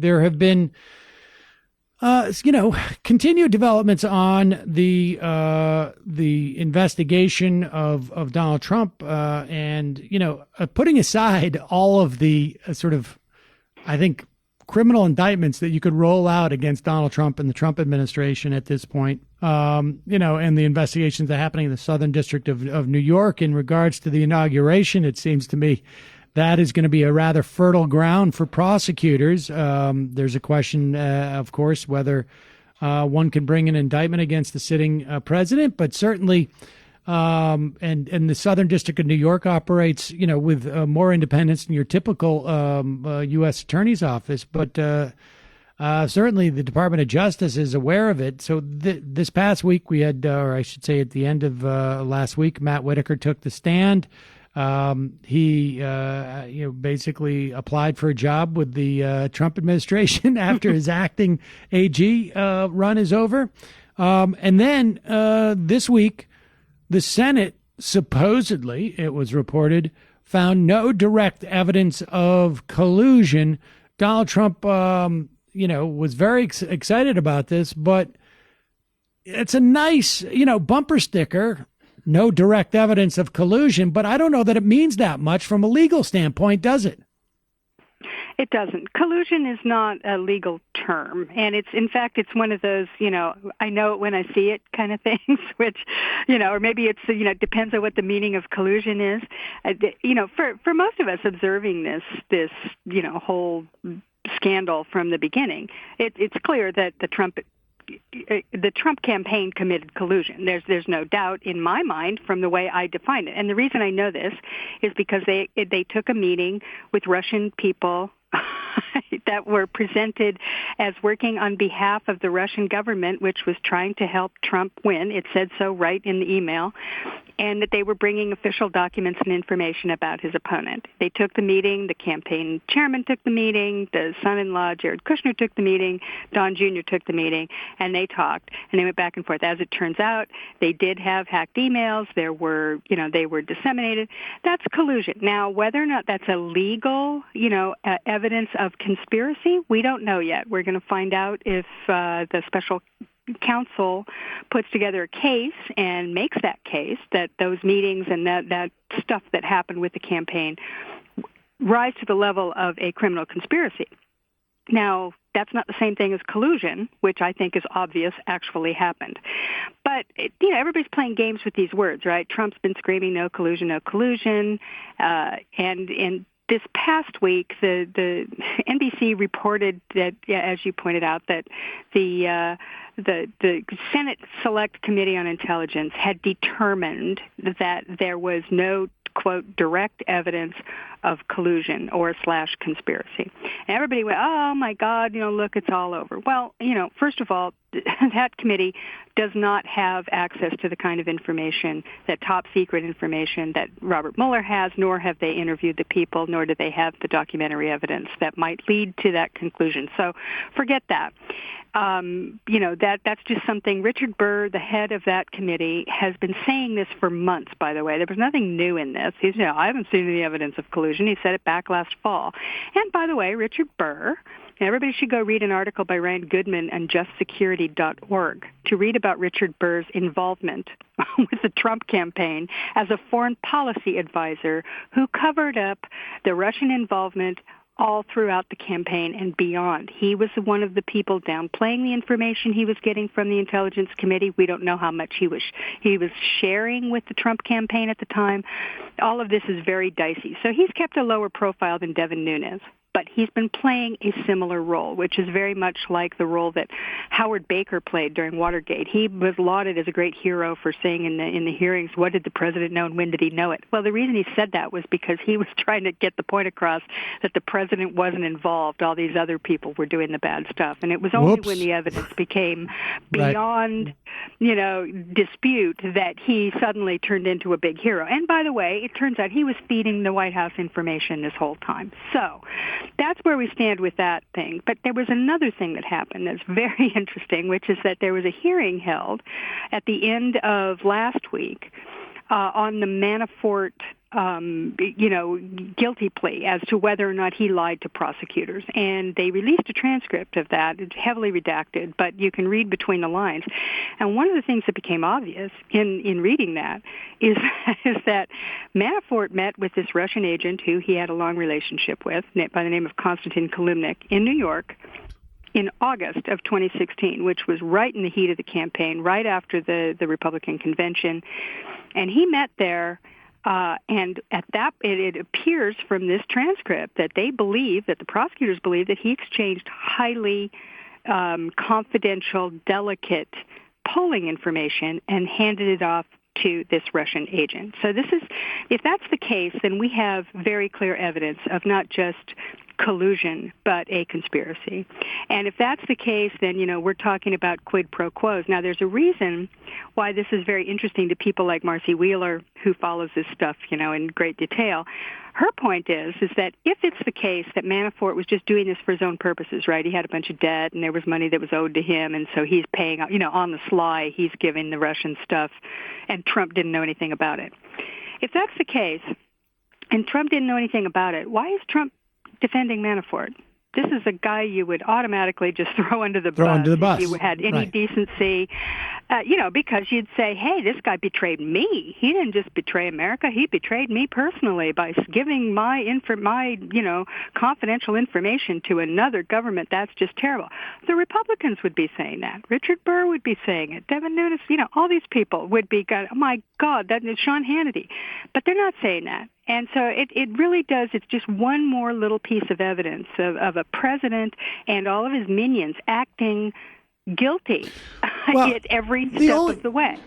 there have been, continued developments on the investigation of Donald Trump, and putting aside all of the I think, criminal indictments that you could roll out against Donald Trump and the Trump administration at this point, and the investigations that are happening in the Southern District of New York in regards to the inauguration. It seems to me that is going to be a rather fertile ground for prosecutors. There's a question, of course, whether one can bring an indictment against the sitting president, but certainly, and the Southern District of New York operates, with more independence than your typical U.S. Attorney's Office. But certainly the Department of Justice is aware of it. So this past week we had, or I should say at the end of last week, Matt Whitaker took the stand. He basically applied for a job with the Trump administration after his acting AG run is over. And then this week, the Senate, supposedly, it was reported, found no direct evidence of collusion. Donald Trump, was very excited about this, but it's a nice, bumper sticker, no direct evidence of collusion, but I don't know that it means that much from a legal standpoint, does it? It doesn't. Collusion is not a legal term, and it's one of those, I know it when I see it kind of things, which, or maybe it's, depends on what the meaning of collusion is. For most of us observing this, whole scandal from the beginning, it's clear that the Trump campaign committed collusion. There's no doubt in my mind from the way I define it. And the reason I know this is because they took a meeting with Russian people that were presented as working on behalf of the Russian government, which was trying to help Trump win. It said so right in the email. And that they were bringing official documents and information about his opponent. They took the meeting. The campaign chairman took the meeting. The son-in-law, Jared Kushner, took the meeting. Don Jr. took the meeting. And they talked. And they went back and forth. As it turns out, they did have hacked emails. They were disseminated. That's collusion. Now, whether or not that's a legal, evidence of conspiracy, we don't know yet. We're going to find out if the special counsel puts together a case and makes that case that those meetings and that stuff that happened with the campaign rise to the level of a criminal conspiracy. Now, that's not the same thing as collusion, which I think is obvious actually happened. But, everybody's playing games with these words, right? Trump's been screaming, no collusion, no collusion. And this past week, the NBC reported that, as you pointed out, that the Senate Select Committee on Intelligence had determined that there was no, quote, direct evidence of collusion or / conspiracy. And everybody went, oh, my God, look, it's all over. Well, first of all, that committee does not have access to the kind of information, that top secret information that Robert Mueller has, nor have they interviewed the people, nor do they have the documentary evidence that might lead to that conclusion. So forget that. That's just something Richard Burr, the head of that committee, has been saying this for months, by the way. There was nothing new in this. He's, I haven't seen any evidence of collusion. He said it back last fall. And by the way, Richard Burr, everybody should go read an article by Ryan Goodman on justsecurity.org to read about Richard Burr's involvement with the Trump campaign as a foreign policy advisor who covered up the Russian involvement all throughout the campaign and beyond. He was one of the people downplaying the information he was getting from the Intelligence Committee. We don't know how much he was sharing with the Trump campaign at the time. All of this is very dicey. So he's kept a lower profile than Devin Nunes. But he's been playing a similar role, which is very much like the role that Howard Baker played during Watergate. He was lauded as a great hero for saying in the hearings, what did the president know and when did he know it? Well, the reason he said that was because he was trying to get the point across that the president wasn't involved. All these other people were doing the bad stuff. And it was only when the evidence became beyond, dispute that he suddenly turned into a big hero. And by the way, it turns out he was feeding the White House information this whole time. So that's where we stand with that thing. But there was another thing that happened that's very interesting, which is that there was a hearing held at the end of last week on the Manafort guilty plea as to whether or not he lied to prosecutors. And they released a transcript of that. It's heavily redacted, but you can read between the lines. And one of the things that became obvious in reading that is that Manafort met with this Russian agent who he had a long relationship with by the name of Konstantin Kalumnik in New York in August of 2016, which was right in the heat of the campaign, right after the Republican convention. And he met there. And at that, it appears from this transcript that the prosecutors believe that he exchanged highly confidential, delicate polling information and handed it off to this Russian agent. So if that's the case, then we have very clear evidence of not just collusion, but a conspiracy. And if that's the case, then, we're talking about quid pro quos. Now, there's a reason why this is very interesting to people like Marcy Wheeler, who follows this stuff, in great detail. Her point is that if it's the case that Manafort was just doing this for his own purposes, right? He had a bunch of debt and there was money that was owed to him, and so he's paying, on the sly, he's giving the Russian stuff, and Trump didn't know anything about it. If that's the case, and Trump didn't know anything about it, why is Trump defending Manafort? This is a guy you would automatically just throw under the bus. If you had any decency, because you'd say, hey, this guy betrayed me. He didn't just betray America. He betrayed me personally by giving my confidential information to another government. That's just terrible. The Republicans would be saying that. Richard Burr would be saying it. Devin Nunes, all these people would be going, oh, my God, that is Sean Hannity. But they're not saying that. And so it really does. It's just one more little piece of evidence of a president and all of his minions acting guilty at every step of the way.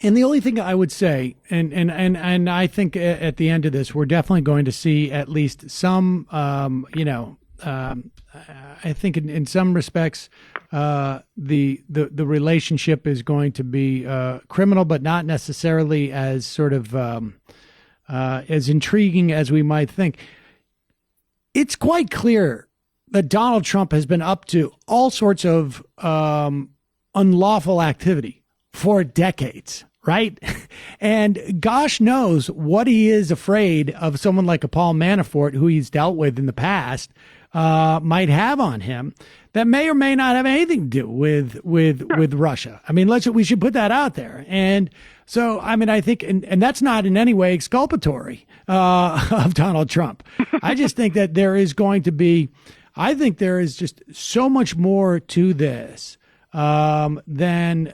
And the only thing I would say, and I think at the end of this, we're definitely going to see at least some, I think in some respects, the relationship is going to be criminal, but not necessarily as sort of as intriguing as we might think. It's quite clear that Donald Trump has been up to all sorts of unlawful activity for decades, right? And gosh knows what he is afraid of someone like a Paul Manafort, who he's dealt with in the past, might have on him that may or may not have anything to do with Russia. I mean, we should put that out there. And so, I mean, I think, and that's not in any way exculpatory of Donald Trump. I just think that there is just so much more to this than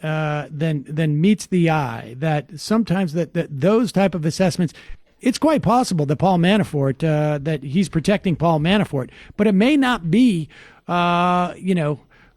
meets the eye, that sometimes that those type of assessments, it's quite possible that Paul Manafort, that he's protecting Paul Manafort, but it may not be,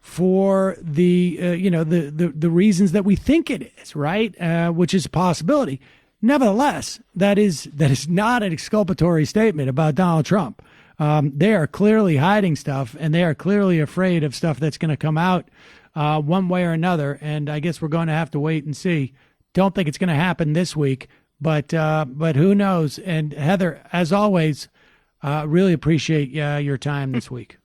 for the the reasons that we think it is, right? Which is a possibility. Nevertheless, that is not an exculpatory statement about Donald Trump. They are clearly hiding stuff, and they are clearly afraid of stuff that's going to come out one way or another. And I guess we're going to have to wait and see. Don't think it's going to happen this week, but who knows? And Heather, as always, really appreciate your time this week.